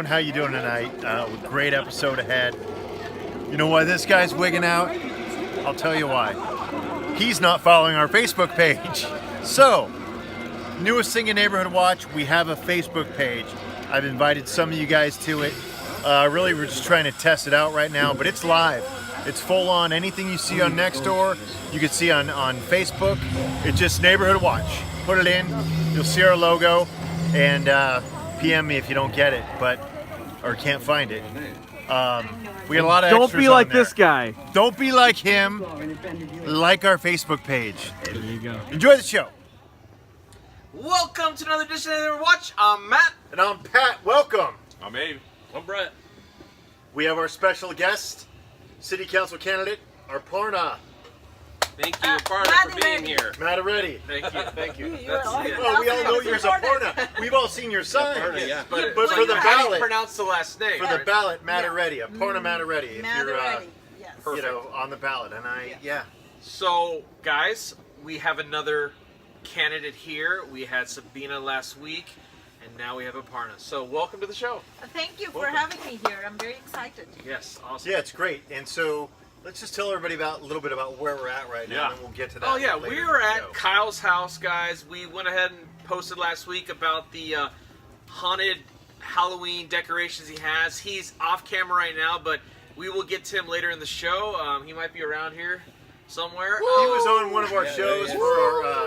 How you doing tonight? Great episode ahead. You know why this guy's wigging out? I'll tell you why. He's not following our Facebook page. So, newest thing in Neighborhood Watch, we have a Facebook page. I've invited some of you guys to it. Really, we're just trying to test it out right now, but it's live. It's full on. Anything you see on Nextdoor, you can see on Facebook. It's just Neighborhood Watch. Put it in, you'll see our logo, and PM me if you don't get it, or can't find it. We got a lot of Don't extras be like on there. this guy. Don't be like him. Like our Facebook page. There you go. Enjoy the show. Welcome to another edition of Neighborhood Watch. I'm Matt. And I'm Pat. Welcome. I'm Abe. I'm Brett. We have our special guest, City Council candidate, Aparna Thank you, Aparna, for being here. Matareddy. Thank you. Well, we all know you're Aparna. We've all seen your sign. Aparna, yeah. But Well, for the how do you ballot, pronounce the last name? for the ballot, Matareddy, Aparna Matareddy. If you're, yes. you know, on the ballot, and yeah. So, guys, we have another candidate here. We had Sabina last week, and now we have Aparna. So, welcome to the show. Thank you for Welcome. having me here. I'm very excited. Yes, awesome. Yeah, it's great. And so let's just tell everybody a little bit about where we're at right now, Yeah. and then we'll get to that. Oh yeah, later we in were the at show. Kyle's house, guys. We went ahead and posted last week about the haunted Halloween decorations he has. He's off camera right now, but we will get to him later in the show. He might be around here somewhere. He was on one of our shows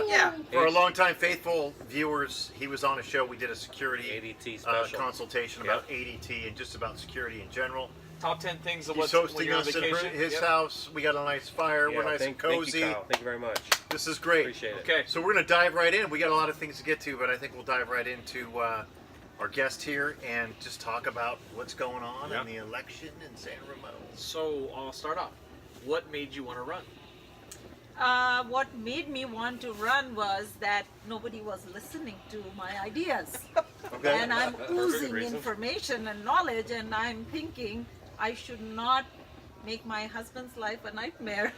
Yeah. for our longtime faithful viewers. He was on a show. We did a security ADT special. consultation about ADT and just about security in general. Top 10 things of He's what's when hosting you're on us at vacation. his Yep. house. We got a nice fire. We're nice and cozy. Thank you, Kyle. Thank you very much. This is great. Appreciate it. Okay. So we're going to dive right in. We got a lot of things to get to, but I think we'll dive right into our guest here and just talk about what's going on Yep. in the election in San Ramon. So I'll start off. What made you want to run? What made me want to run was that nobody was listening to my ideas. Okay. And I'm Perfect oozing reason. information and knowledge, and I'm thinking I should not make my husband's life a nightmare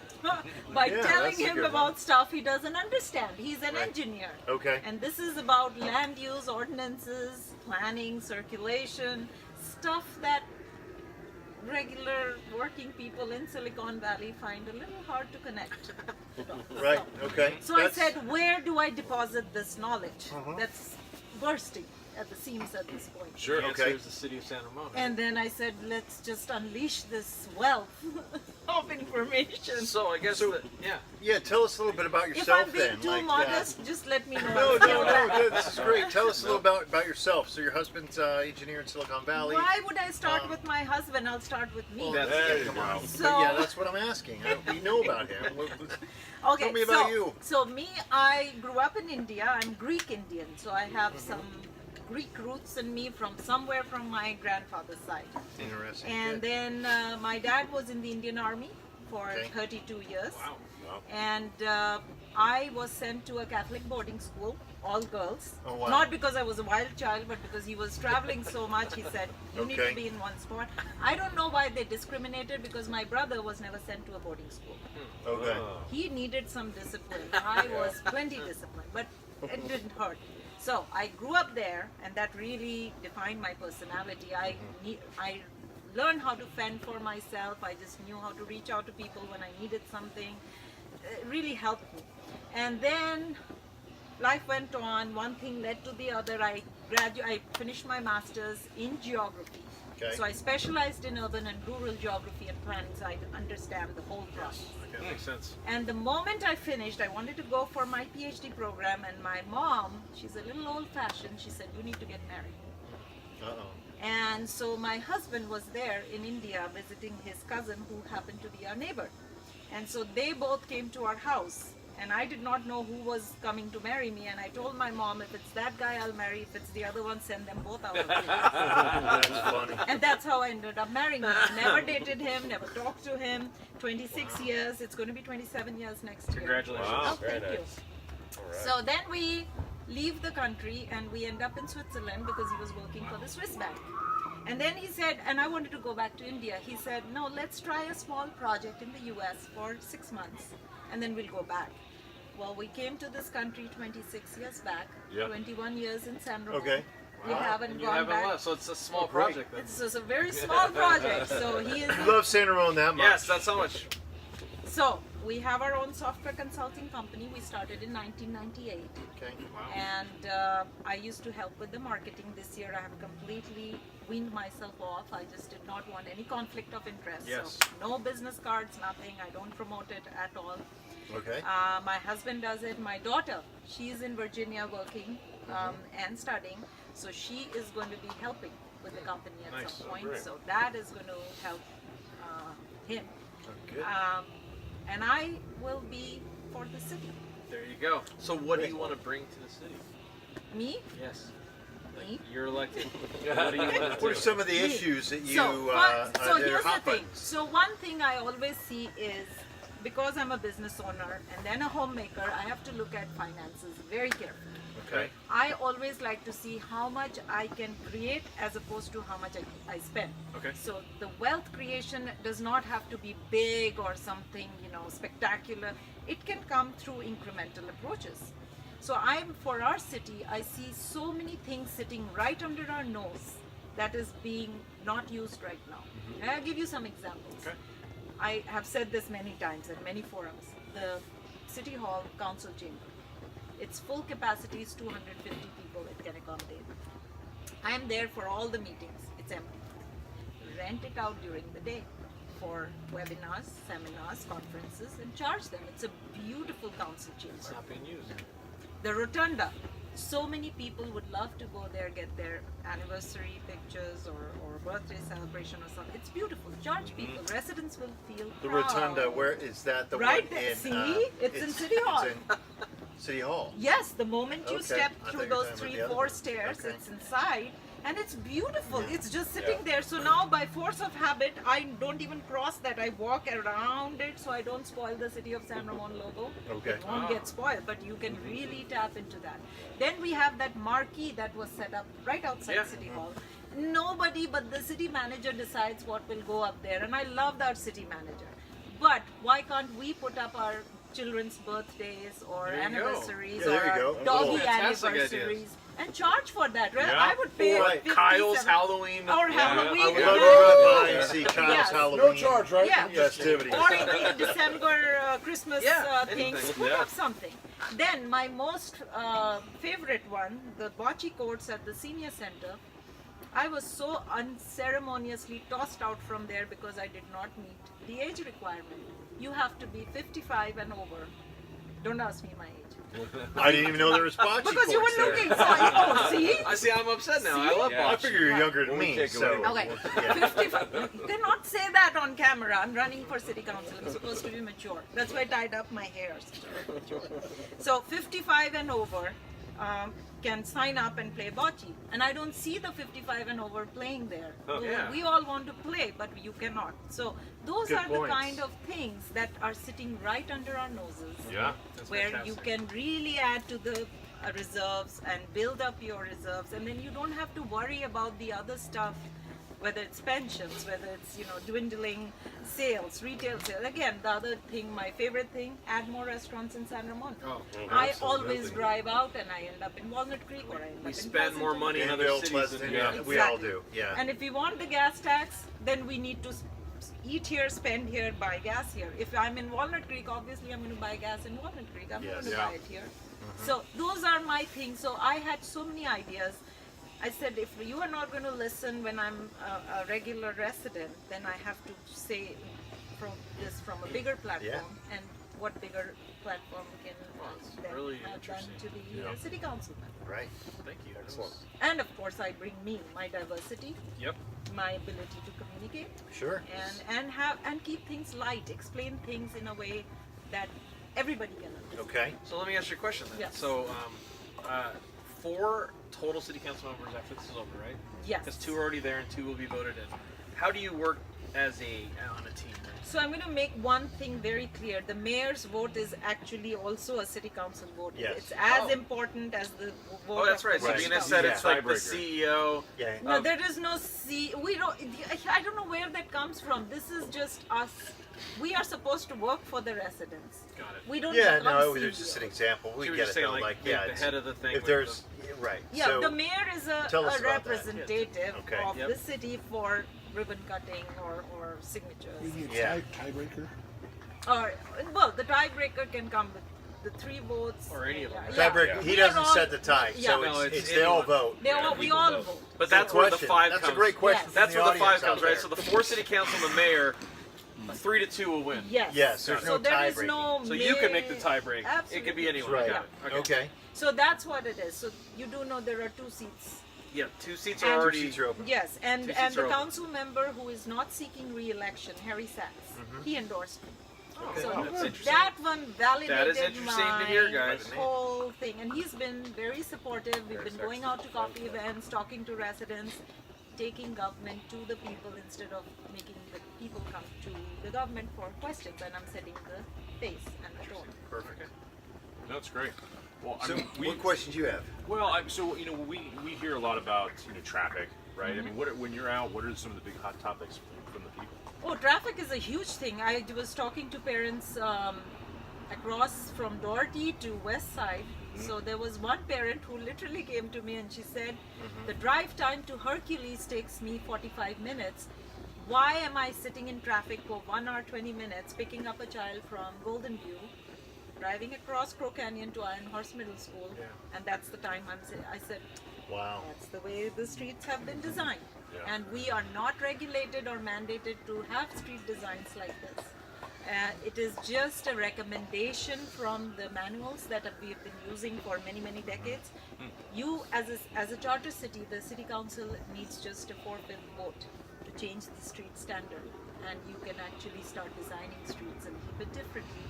by Yeah, telling that's a him good about stuff he doesn't understand. He's an Right. engineer. Okay. And this is about land use ordinances, planning, circulation, stuff that regular working people in Silicon Valley find a little hard to connect. Right. Okay. So I said, where do I deposit this knowledge that's bursting at the seams at this point? Sure. The answer Okay. is the city of San Ramon. And then I said, let's just unleash this wealth of information. So I guess So- yeah. Yeah. Tell us a little bit about If yourself I'm being then. too modest, just let me know. No. This is great. Tell us a little about yourself. So your husband's engineer in Silicon Valley. Why would I start with my husband? I'll start with me. Well, There you come go. on. So- But yeah, that's what I'm asking. We know about him. Okay, Tell me about so, you. So me, I grew up in India. I'm Greek Indian, so I have some Greek roots in me from somewhere from my grandfather's side. Interesting. And Good. then my dad was in the Indian Army for Okay. 32 years. Wow. Wow. And I was sent to a Catholic boarding school, all girls. Oh, wow. Not because I was a wild child, but because he was traveling so much. He said, "You need Okay. to be in one spot." I don't know why they discriminated, because my brother was never sent to a boarding school. Okay. He needed some discipline. I was plenty disciplined, but it didn't hurt. So I grew up there, and that really defined my personality. I learned how to fend for myself. I just knew how to reach out to people when I needed something. It really helped me. And then life went on. One thing led to the other. I finished my master's in geography. Okay. So I specialized in urban and rural geography and planning, so I understand the whole process. Okay, makes sense. And the moment I finished, I wanted to go for my PhD program, and my mom, she's a little old-fashioned, she said, "You need to get married." Uh-oh. And so my husband was there in India visiting his cousin, who happened to be our neighbor. And so they both came to our house, and I did not know who was coming to marry me. And I told my mom, if it's that guy, I'll marry. If it's the other one, send them both out of here. That's funny. And that's how I ended up marrying him. Never dated him, never talked to him. 26 years. It's going to be 27 years next year. Congratulations. Wow. Oh, Very thank you. nice. All right. So then we leave the country and we end up in Switzerland because he was working for the Swiss bank. And then he said, and I wanted to go back to India. He said, "No, let's try a small project in the US for 6 months and then we'll go back." Well, we came to this country 26 years back, Yeah. 21 years in San Ramon. Okay. We haven't You gone haven't back. left, so it's a small great. project then. It's just a very small project. So he is. You love San Ramon that much. Yes, that's how much. So we have our own software consulting company. We started in 1998. Okay. And I used to help with the marketing. This year I have completely weaned myself off. I just did not want any conflict of interest. Yes. So no business cards, nothing. I don't promote it at all. Okay. My husband does it. My daughter, she's in Virginia working and studying. So she is going to be helping with the company at Nice. some point. Great. So that is going to help him. Good. And I will be for the city. There you go. So what do you want to bring to the city? Me? Yes. Me? You're elected. What do you want to What do? are some of the issues that you So that are here's the hot thing. buttons? So one thing I always see is, because I'm a business owner and then a homemaker, I have to look at finances very carefully. Okay. I always like to see how much I can create as opposed to how much I spend. Okay. So the wealth creation does not have to be big or something, spectacular. It can come through incremental approaches. So for our city, I see so many things sitting right under our nose that is being not used right now. And I'll give you some examples. Okay. I have said this many times at many forums. The City Hall Council Chamber. Its full capacity is 250 people it can accommodate. I am there for all the meetings. It's empty. Rent it out during the day for webinars, seminars, conferences, and charge them. It's a beautiful council It's chamber. not being used. The Rotunda. So many people would love to go there, get their anniversary pictures or birthday celebration or something. It's beautiful. Charge people. Residents will feel The proud. Rotunda, where is that? The Right one there. in? See? It's in City Hall. It's in City Hall. Yes, the moment you Okay. step I thought through you were those talking about 3, the other 4 one. stairs, Okay. it's inside, and it's beautiful. Yeah. It's just sitting Yeah. there. So now, by force of habit, I don't even cross that. I walk around it so I don't spoil the City of San Ramon logo. Okay. It won't get spoiled, but you can really tap into that. Then we have that marquee that was set up right outside Yeah. City Hall. Nobody but the city manager decides what will go up there, and I love our city manager. But why can't we put up our children's birthdays or There you go. anniversaries Yeah, there you or go. our doggy Fantastic anniversaries and charge for that? Right? Yeah. I would pay Or 50, Kyle's 70 Halloween. or Yeah. Halloween. I would Yeah. love to Yeah. drive by and see Kyle's Yes. Halloween. No charge, right? Yeah. Festivities. Or in the December Christmas Yeah, things, anything. put Yeah. up something. Then my most favorite one, the bocce courts at the senior center. I was so unceremoniously tossed out from there because I did not meet the age requirement. You have to be 55 and over. Don't ask me my age. I didn't even know there was bocce Because you courts were there. looking, so I see? I see. I'm upset now. I love Yeah. I bocce. figure you're younger than When we me, take it so. away. Okay, Yeah. 55. You cannot say that on camera. I'm running for city council. I'm supposed to be mature. That's why I tied up my hair. So 55 and over, can sign up and play bocce. And I don't see the 55 and over playing there. Oh, yeah. We all want to play, but you cannot. So those Good are the points. kind of things that are sitting right under our noses. Yeah. That's Where fantastic. you can really add to the reserves and build up your reserves, and then you don't have to worry about the other stuff, whether it's pensions, whether it's dwindling sales, retail sales. Again, the other thing, my favorite thing, add more restaurants in San Ramon. Oh, I always drive out and I end up in Walnut Creek or I end up we in spend more Pleasanton. money in other Danville, cities Pleasanton, than yeah, we all do. Yeah. And if we want the gas tax, then we need to eat here, spend here, buy gas here. If I'm in Walnut Creek, obviously I'm going to buy gas in Walnut Creek. I'm Yes. going to Yeah. buy it here. So those are my things. So I had so many ideas. I said, if you are not going to listen when I'm a regular resident, then I have to say from a bigger platform. And what bigger platform can it's then really have done interesting. to the city council member. Right. Thank you. Excellent. And of course, I bring my diversity, Yep. my ability to communicate, Sure. and keep things light, explain things in a way that everybody can understand. Okay. So let me ask you a question then. Yes. So, 4 total city council members after this is over, right? Yes. Because 2 are already there and 2 will be voted in. How do you work as on a team? So I'm going to make one thing very clear. The mayor's vote is actually also a city council vote. Yes. It's as Oh. important as the vote. Oh, that's of right. the So Right. city Gina council. said it's like the Tiebreaker. CEO. Yeah. No, Um, there is no we don't. I don't know where that comes from. This is just us. We are supposed to work for the residents. Got it. We don't. Yeah, become no, it was just CEO. an example. We So you're get just it saying, though. like, yeah, the it's- head of the thing If with there's right. Yeah, so, the mayor is tell us a about that. representative Okay. of Yep. the city for ribbon cutting or signatures. Maybe a Yeah. tiebreaker. Or well, the tiebreaker can come with the 3 votes. Or any of them. Yeah. Tiebreaker. He We are doesn't all- set the tie, yeah. so No, it's it's they all anyone. vote. They Yeah, all, we people all vote. vote. But that's where the Question. 5 That's comes. a great question. Yes. from That's the where the 5 audience out comes, right? there. So the 4 city council and the mayor, 3 to 2 will win. Yes. Yes, there's so no there is tie-breaking. no So you can make the may- tie break. It Absolutely. could be anyone. Right. Got it. Okay. So that's what it is. So you do know there are 2 seats. Yeah, 2 seats And- are Two already. Seats are open. Yes, and 2 seats and are the open. council member who is not seeking re-election, Harry Sachs, he endorsed me. Okay, So that's interesting. that one validated That is interesting to hear, guys. my whole thing, and he's been very supportive. We've Very been going out to coffee events, talking to residents, taking government to the people instead of making the people come to the government for questions. And I'm setting the pace and the tone. Perfect. No, it's great. Well, I So, mean, what questions you have? so we hear a lot about traffic, right? I mean, when you're out, what are some of the big hot topics from the people? Oh, traffic is a huge thing. I was talking to parents across from Doherty to West Side. So there was one parent who literally came to me and she said, the drive time to Hercules takes me 45 minutes. Why am I sitting in traffic for 1 hour 20 minutes picking up a child from Golden View, driving across Crow Canyon to Iron Horse Middle School, and that's the time I said, Wow. that's the way the streets have been designed. Yeah. And we are not regulated or mandated to have street designs like this. It is just a recommendation from the manuals that we've been using for many, many decades. You, as a charter city, the city council needs just a 4/5 vote to change the street standard. And you can actually start designing streets and keep it differently.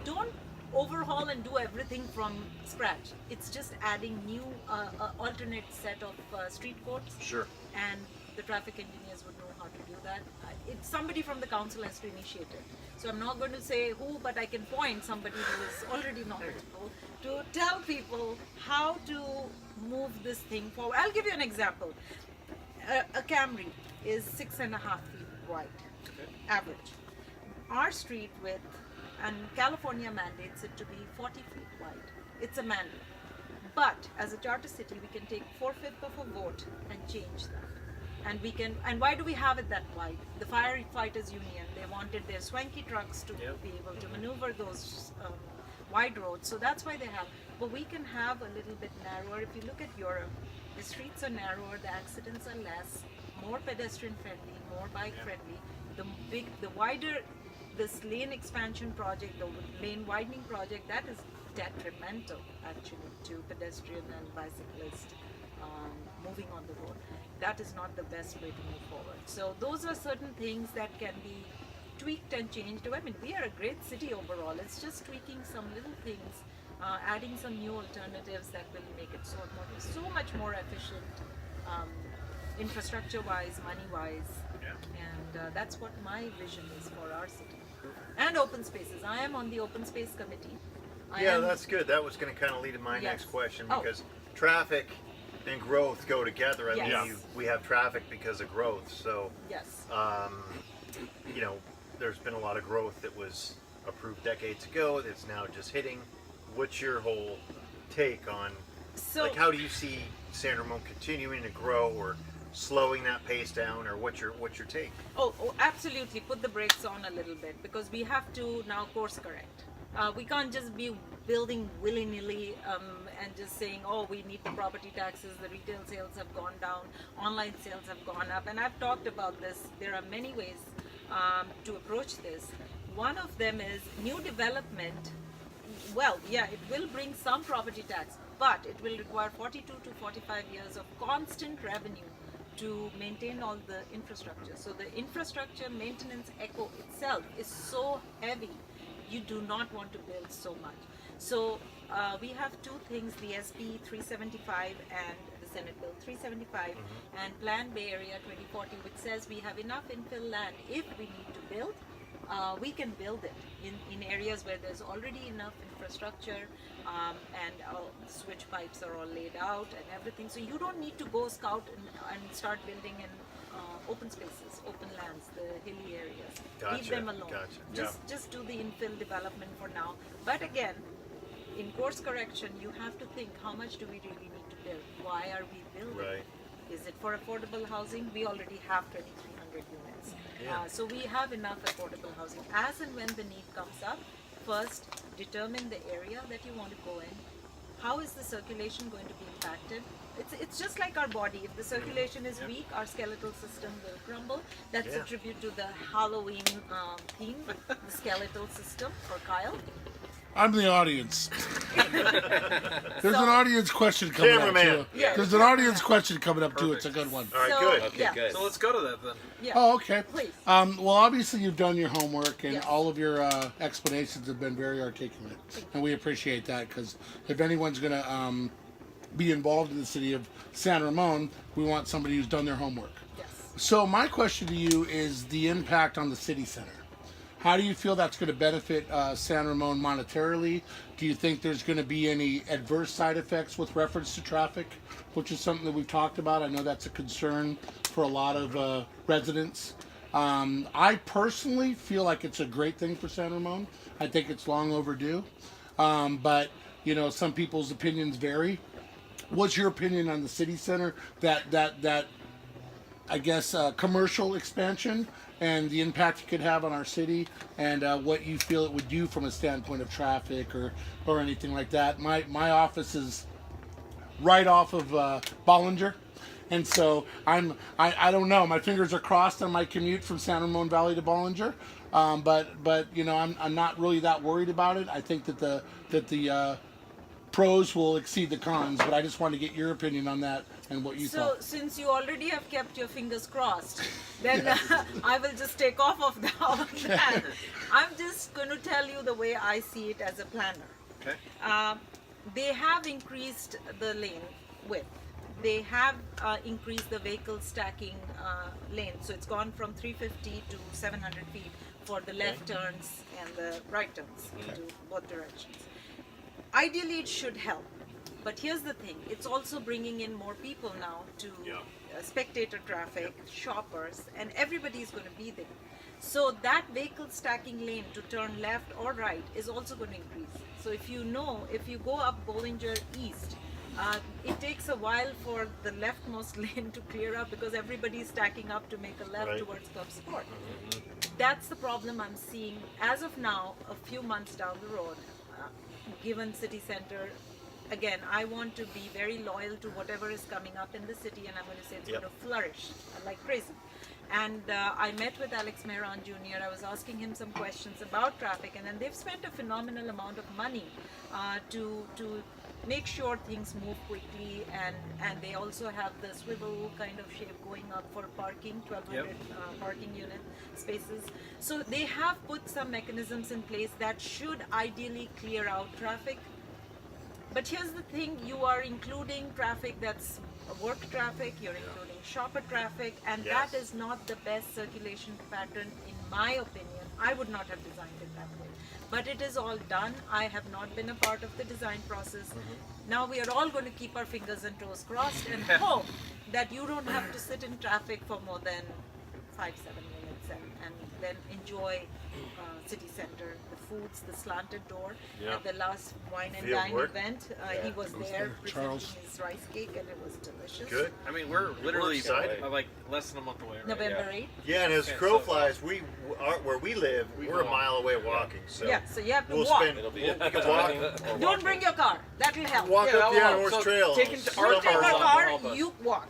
Don't overhaul and do everything from scratch. It's just adding new alternate set of street codes, Sure. and the traffic engineers would know how to do that. It's somebody from the council has to initiate it. So I'm not going to say who, but I can point somebody who is already knowledgeable to tell people how to move this thing forward. I'll give you an example. A Camry is 6.5 feet wide, average. Our street width, and California mandates it to be 40 feet wide. It's a mandate. But as a charter city, we can take 4/5 of a vote and change that. And we can. And why do we have it that wide? The firefighters union, they wanted their swanky trucks to be able to maneuver those wide roads. So that's why they have. But we can have a little bit narrower. If you look at Europe, the streets are narrower, the accidents are less, more pedestrian friendly, more bike friendly. The wider this lane expansion project, the lane widening project, that is detrimental actually to pedestrian and bicyclist moving on the road. That is not the best way to move forward. So those are certain things that can be tweaked and changed. I mean, we are a great city overall. It's just tweaking some little things adding some new alternatives that will make it so much more efficient, infrastructure-wise, money-wise, and that's what my vision is for our city. And open spaces. I am on the open space committee. That's good. That was going to kind of lead to my next question, Oh. because traffic and growth go together. I Yes. mean, we have traffic because of growth. So, Yes. there's been a lot of growth that was approved decades ago that's now just hitting. What's your whole take on, So how do you see San Ramon continuing to grow or slowing that pace down, or what's your take? Oh, absolutely. Put the brakes on a little bit, because we have to now course correct. We can't just be building willy-nilly and just saying, oh, we need the property taxes, the retail sales have gone down, online sales have gone up. And I've talked about this. There are many ways to approach this. One of them is new development. Well, yeah, it will bring some property tax, but it will require 42 to 45 years of constant revenue to maintain all the infrastructure. So the infrastructure maintenance echo itself is so heavy, you do not want to build so much. So we have two things, the SB 375 and the Senate Bill 375 and Plan Bay Area 2040, which says we have enough infill land. If we need to build, we can build it in areas where there's already enough infrastructure, and switch pipes are all laid out and everything. So you don't need to go scout and start building in open spaces, open lands, the hilly areas. Leave Gotcha, them alone. gotcha. Just do the infill development for now. But again, in course correction, you have to think, how much do we really need to build? Why are we building? Right. Is it for affordable housing? We already have 2,300 units. Yeah. So we have enough affordable housing. As and when the need comes up, first determine the area that you want to go in. How is the circulation going to be impacted? It's just like our body. If the circulation is weak, our skeletal system will crumble. That's a Yeah. tribute to the Halloween theme, the skeletal system for Kyle. I'm the audience. There's an audience question coming up Cameraman. too. Yeah. There's an audience question coming up too. It's a good one. All right, So, good. Okay, yeah. good. So let's go to that then. Yeah. Oh, okay. Please. Well, obviously you've done your homework, and Yes. all of your explanations have been very articulate, and we appreciate that, because if anyone's going to be involved in the city of San Ramon, we want somebody who's done their homework. Yes. So my question to you is the impact on the city center. How do you feel that's going to benefit San Ramon monetarily? Do you think there's going to be any adverse side effects with reference to traffic, which is something that we've talked about? I know that's a concern for a lot of residents. I personally feel like it's a great thing for San Ramon. I think it's long overdue. But, some people's opinions vary. What's your opinion on the city center, that I guess, commercial expansion and the impact it could have on our city, and what you feel it would do from a standpoint of traffic or anything like that? My office is right off of Bollinger, and so I don't know. My fingers are crossed on my commute from San Ramon Valley to Bollinger, but I'm not really that worried about it. I think that the pros will exceed the cons, but I just wanted to get your opinion on that and what you So thought. since you already have kept your fingers crossed, then I will just take off of that. I'm just going to tell you the way I see it as a planner. Okay. They have increased the lane width. They have increased the vehicle stacking lane. So it's gone from 350 to 700 feet for the left turns and the right turns into both directions. Ideally, it should help. But here's the thing, it's also bringing in more people now to spectator traffic, shoppers, and everybody's going to be there. So that vehicle stacking lane to turn left or right is also going to increase. So if you go up Bollinger East, it takes a while for the leftmost lane to clear up because everybody's stacking up to make a left Right. towards Club Sport. That's the problem I'm seeing as of now, a few months down the road, given city center. Again, I want to be very loyal to whatever is coming up in the city, and I'm going to say it's Yep. going to flourish like crazy. And I met with Alex Mehran Jr. I was asking him some questions about traffic, and then they've spent a phenomenal amount of money to make sure things move quickly, and they also have the swivel kind of shape going up for parking, 1,200 parking unit spaces. So they have put some mechanisms in place that should ideally clear out traffic But here's the thing, you are including traffic that's work traffic, you're including shopper traffic, and Yes. that is not the best circulation pattern in my opinion. I would not have designed it that way. But it is all done. I have not been a part of the design process. Now we are all going to keep our fingers and toes crossed and hope that you don't have to sit in traffic for more than 5-7 minutes and then enjoy city center, the foods, the slanted door. Yeah. At the last wine and Field dine work. event, he was there there, presenting Charles. his rice cake and it was delicious. Good. I mean, we're literally excited. like less than a month away. Right? November 8th. Yeah, and as Yeah, crow so- flies, we are where we live. We're a walk. mile away walking. So Yeah, so you have to we'll walk. spend. It'll be We can walk. Don't bring your car. That will help. Walk Yeah, up the that'll North help. So Trail. take it to Still our Don't take more our walk. walk. car, Help us. you walk.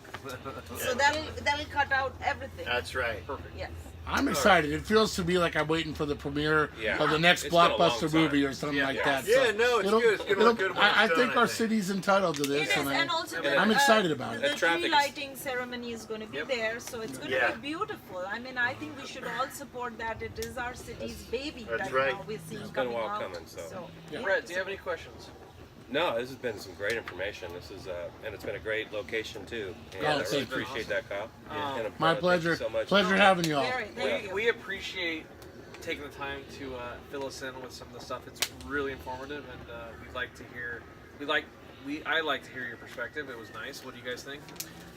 So that'll cut out everything. That's right. Perfect. Yes. I'm excited. It feels to me like I'm waiting for the premiere Yeah. of the next It's been a long blockbuster time. movie or something Yeah. like Yeah. that. Yeah, So no, it's it'll- good. It's gonna it'll- look good when I it's think done, our I think. city's entitled to It this, is, and and also the, I'm excited about it. The That traffic tree is- lighting ceremony is going to be Yep. there, so it's going Yeah. to be beautiful. I mean, I think we should all support that. It is our city's baby That's right right. now. We're seeing It's been a coming while out. coming, so. Yeah. Brett, do you have any questions? No, this has been some great information. This is and it's been a great location too. And Oh, I really thank you. appreciate that, Kyle. And, My thank pleasure. you so much. Pleasure having you all. Very, thank you. We appreciate taking the time to fill us in with some of the stuff. It's really informative, and we'd like to hear. I like to hear your perspective. It was nice. What do you guys think?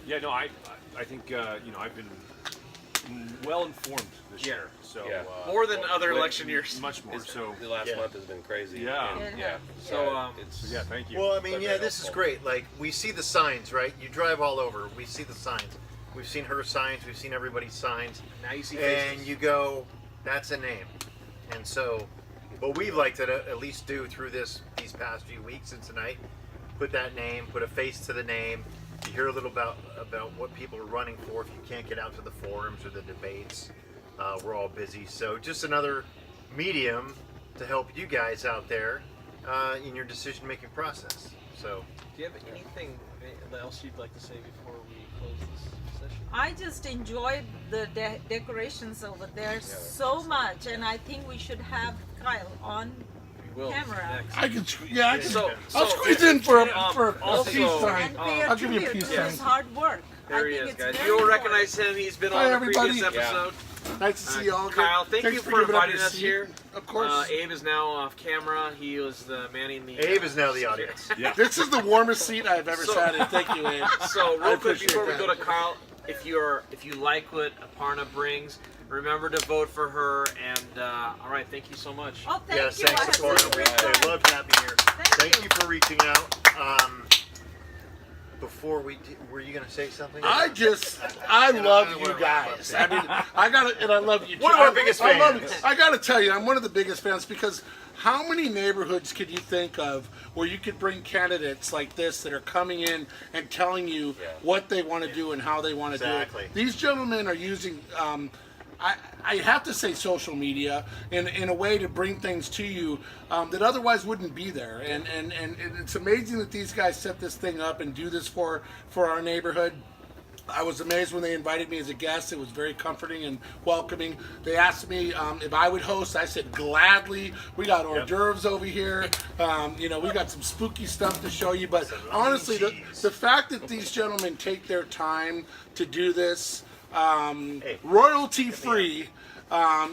Yeah, no, I think I've been well informed this Yeah. year. So Yeah. More than other wait, election years. much more. It's- So the last Yeah. month has been crazy. Yeah. and, Yeah. So, it's yeah, thank you. Well, I mean, But yeah, very this is helpful. great. Like, we see the signs, right? You drive all over. We see the signs. We've seen her signs. We've seen everybody's signs. now you see faces. And you go, that's a name. And so, what we'd like to at least do through these past few weeks and tonight, put that name, put a face to the name. You hear a little about what people are running for if you can't get out to the forums or the debates. We're all busy. So, just another medium to help you guys out there in your decision-making process. So, Do you have anything else you'd like to say before we close this session? I just enjoyed the decorations over there so much, and I think we should have Kyle on We will. camera. Next. I can, yeah, I can. So- I'll so- squeeze in for a also- peace sign. And pay a I'll give you a tribute peace to his sign. hard work. There I he think is, it's guys. very You'll important. recognize him. He's been Hi, on the everybody. previous Yeah. episode. Nice to see you all. Kyle, thank Thanks you for giving up inviting your us seat. here. Of course. Abe is now off camera. He was the manning the. Abe is now the audience. yeah. This is the warmest seat I've ever So- sat in. Thank you, Abe. So I real quick appreciate before we that. go to Kyle, if you like what Aparna brings, remember to vote for her. And all right, thank you so much. Oh, thank Yes, you. I thanks, had Florida. such a great I time. loved having you here. Thank you for reaching out. Before were you going to say something? I love you guys. I mean, I love you. One of too. our biggest I love fans. you. I gotta tell you, I'm one of the biggest fans because how many neighborhoods could you think of where you could bring candidates like this that are coming in and telling you what they want to do and how they want to Exactly. do it? These gentlemen are using. I have to say social media in a way to bring things to you that otherwise wouldn't be there. And it's amazing that these guys set this thing up and do this for our neighborhood. I was amazed when they invited me as a guest. It was very comforting and welcoming. They asked me if I would host. I said gladly. We got hors d'oeuvres over here. We got some spooky stuff to show you. But honestly, the fact that these gentlemen take their time to do this, royalty free,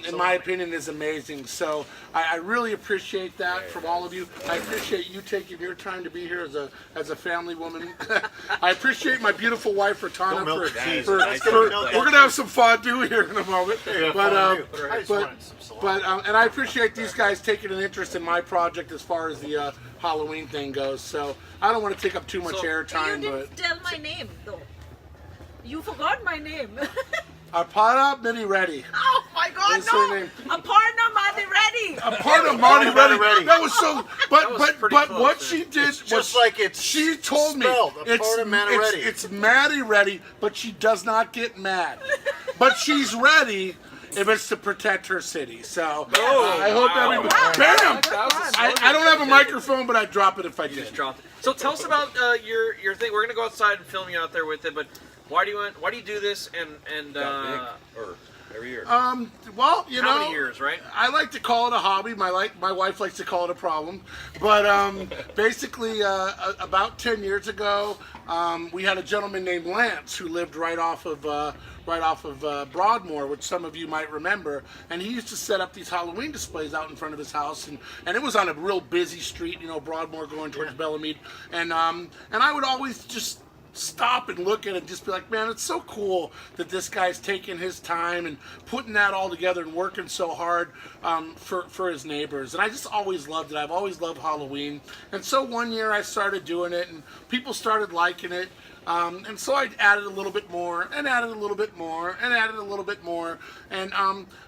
in my opinion, is amazing. So I really appreciate that from all of you. I appreciate you taking your time to be here as a family woman. I appreciate my beautiful wife, Ratana, Don't milk the cheese. for Nice to milk we're that gonna have some fondue here in a moment. Yeah, But fondue. I just but wanted some salami. and I appreciate these guys taking an interest in my project as far as the Halloween thing goes. So I don't want to take up too much So- airtime, You but didn't tell my name though. You forgot my name. Aparna Mini Reddy. Oh my God, What's no! her name? Aparna Madi Reddy. Aparna Mani Reddy. Reddy. That was so. But was pretty but close, what man. she did It's was just like it's she told me spelled, it's Aparna Mani Reddy. it's Maddie Reddy, but she does not get mad. But she's ready if it's to protect her city. So I hope wow. everybody. Wow. Bam! Good I don't have a microphone, but I'd drop it if I You just did. dropped it. So tell us about your thing. We're gonna go outside and film you out there with it, but Why do you do this? And Got big, or every year. Well, you know, how many years, right? I like to call it a hobby. My wife likes to call it a problem. But basically, about 10 years ago, we had a gentleman named Lance who lived right off of Broadmoor, which some of you might remember. And he used to set up these Halloween displays out in front of his house, and it was on a real busy street, you know, Broadmoor going towards Bellamede. And I would always just stop and look at it and just be like, man, it's so cool that this guy's taking his time and putting that all together and working so hard for his neighbors. And I just always loved it. I've always loved Halloween. And so one year I started doing it, and people started liking it. And so I added a little bit more, and added a little bit more, and added a little bit more. And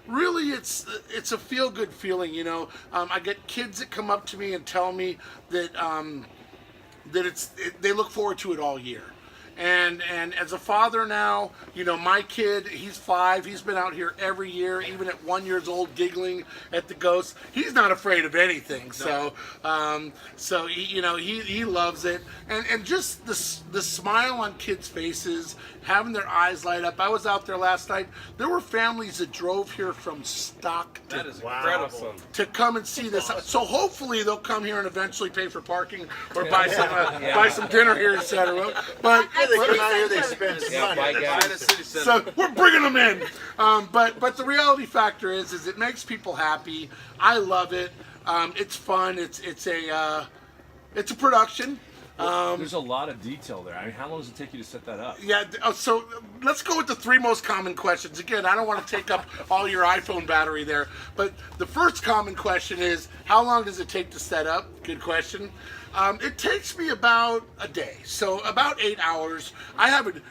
really, it's a feel-good feeling, you know. I get kids that come up to me and tell me that they look forward to it all year. And as a father now, you know, my kid, he's 5. He's been out here every year, even at 1 year old, giggling at the ghosts. He's not afraid of anything. So, so he, you know, he loves it. And just the smile on kids' faces, having their eyes light up. I was out there last night. There were families that drove here from Stockton. That is incredible. To come and see this. So hopefully they'll come here and eventually pay for parking or buy some dinner here in Santa Rosa. But They come out here, they spend some money. buy gas. Buy the city center. so we're bringing them in. But the reality factor is it makes people happy. I love it. It's fun. It's a production. There's a lot of detail there. I mean, how long does it take you to set that up? Yeah, so let's go with the 3 most common questions. Again, I don't want to take up all your iPhone battery there, but the first common question is, how long does it take to set up? Good question. It takes me about a day, so about 8 hours. I haven't,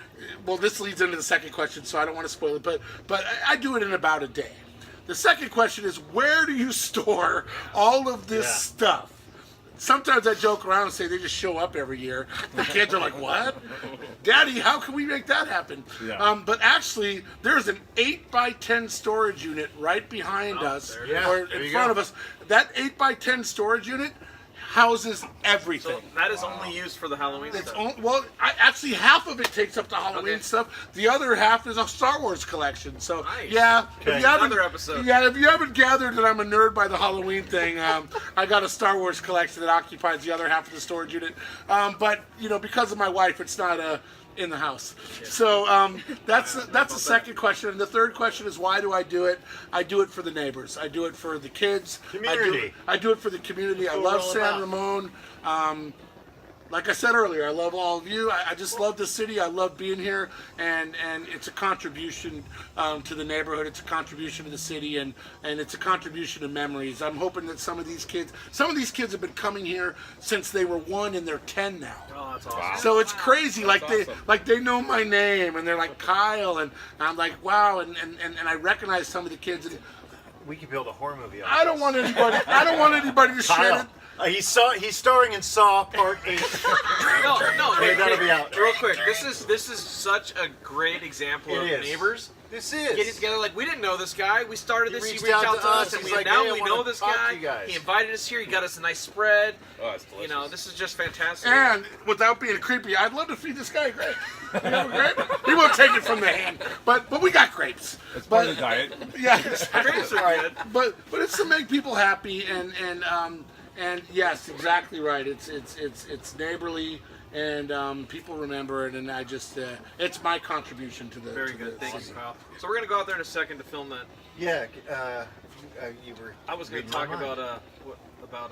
well, this leads into the second question, so I don't want to spoil it, but I do it in about a day. The second question is, where do you store all of this stuff? Sometimes I joke around and say they just show up every year. The kids are like, what? Daddy, how can we make that happen? Yeah. But actually, there's an 8x10 storage unit right behind us, there it is. or There in you front go. of us. That 8x10 storage unit houses everything. So that is only used for the Halloween It's stuff. actually half of it takes up the Halloween Okay. stuff. The other half is a Star Wars collection. So Nice. yeah, Okay. if you haven't, Another episode. yeah, if you haven't gathered that I'm a nerd by the Halloween thing, I got a Star Wars collection that occupies the other half of the storage unit. But you know, because of my wife, it's not in the house. So that's the second question. And the third question is, why do I do it? I do it for the neighbors. I do it for the kids. Community. I do it for the community. I That's what love we're all San about. Ramon. Like I said earlier, I love all of you. I just love the city. I love being here, and it's a contribution to the neighborhood. It's a contribution to the city, and it's a contribution to memories. I'm hoping that some of these kids have been coming here since they were 1 and they're 10 now. Oh, that's awesome. So it's crazy. Like awesome. they know my name, and they're like Kyle, and I'm like, wow, and I recognize some of the kids. And We could build a horror movie. I don't want anybody to share Kyle. it. He's starring in Saw Part 8. No, Hey, that'll be out. Real quick, this is such a great example It of is. neighbors This is. getting together. Like, we didn't know this guy. We started He this. He reached reached out out to us. and He's we like, now "Hey, I we wanna know this talk to guy. you guys." He invited us here. He got us a nice spread. Oh, it's delicious. You know, this is just fantastic. And without being creepy, I'd love to feed this guy a grape. You have a grape? He won't take it from the hand, but we got grapes. It's part of the diet. Yeah, exactly. Grapes are good. But it's to make people happy, and yes, exactly right. It's neighborly, and people remember it, and I just it's my contribution to the. Very to good. the Thank you, city. Kyle. So we're gonna go out there in a second to film that. Yeah. You were. I was gonna reading talk my mind. about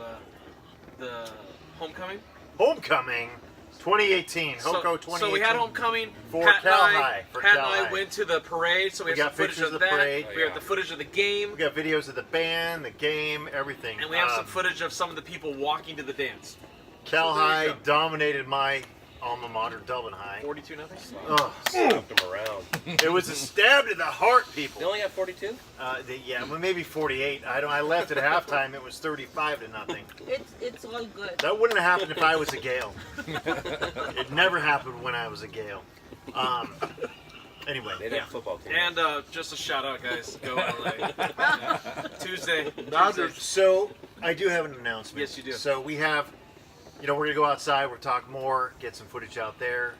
the homecoming. Homecoming 2018. Hoco 2018. So we had homecoming. For Pat Cal and I, High, for Pat Cal and I High. went to the parade, so we, We have got some footage pictures of of the that. parade. We have the footage of the game, We got videos of the band, the game, everything. and we have some footage of some of the people walking to the dance. Cal so there you High go. dominated my alma mater, Dublin High. 42-0. Ugh. Stuffed them around. It was a stab to the heart, people. They only have 42? Yeah, well, maybe 48. I left at halftime. It was 35-0. It's all good. That wouldn't have happened if I was a Gale. It never happened when I was a Gale. Anyway, They didn't have a football team. And just a shout out, guys. Go LA. Yeah. Tuesday. Dodgers. so I do have an announcement. Yes, you do. So we have, we're gonna go outside. We're talk more, get some footage out there.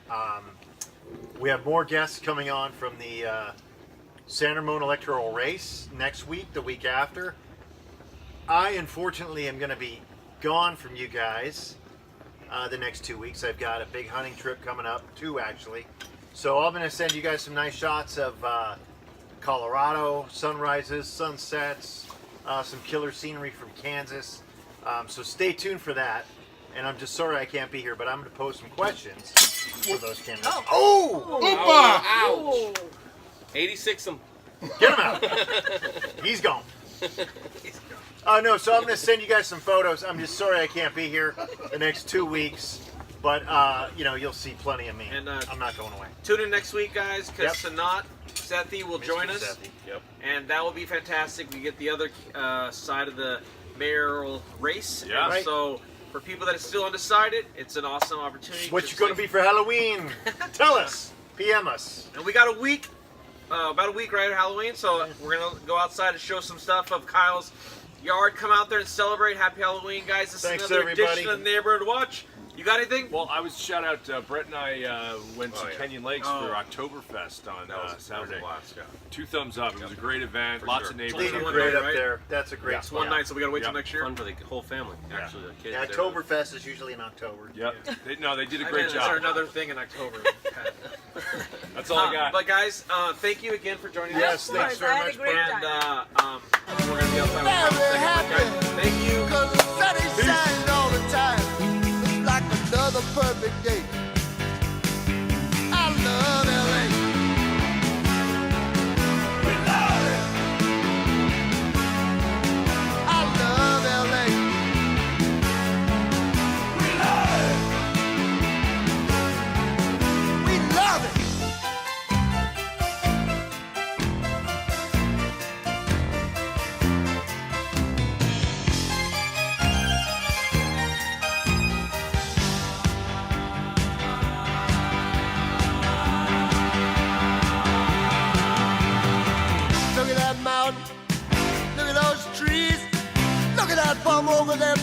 We have more guests coming on from the San Ramon Electoral Race next week, the week after. I, unfortunately, am going to be gone from you guys the next 2 weeks. I've got a big hunting trip coming up, 2 actually. So I'm going to send you guys some nice shots of Colorado, sunrises, sunsets, some killer scenery from Kansas. So stay tuned for that. And I'm just sorry I can't be here, but I'm going to pose some questions for those candidates. Oh! Opa! Ouch! 86 them. Get him out! He's gone. No, so I'm going to send you guys some photos. I'm just sorry I can't be here the next 2 weeks. But, you'll see plenty of me. And, I'm not going away. Tune in next week, guys, because Yep. Sanat Sethi will join Mr. us. Sethi. Yep. And that will be fantastic. We get the other side of the mayoral race. Yeah. And Right. so for people that are still undecided, it's an awesome opportunity. What just you going like- to be for Halloween? Tell us. PM us. And we got a week, about a week right at Halloween, so we're going to go outside and show some stuff of Kyle's yard. Come out there and celebrate. Happy Halloween, guys. This Thanks, is another everybody. edition of Neighborhood Watch. You got anything? Well, I was shout out. Brett and I went to Oh, yeah. Canyon Lakes Oh. for Oktoberfest on That was a Saturday. blast, yeah. 2 thumbs up. It was a great event. For Lots sure. of They neighbors. do one great night, up right? there. That's a great Yeah. spot. One night, so we got to wait till Yep. next year. Fun for the whole family, Yeah. actually. The kids. Yeah, they were- Oktoberfest is usually in October. Yep. They did a I great mean, is there job. another thing in October? That's all I got. But guys, thank you again for joining Yes, us. thanks Of course, very I had much, a great And time. we're gonna be outside with Kyle in a second. But guys, thank you. Cause the sun is shining all the time. It's like another perfect day. I love LA. We love it. I love LA. We love it. We love it. Look at that mountain. Look at those trees. Look at that farm over there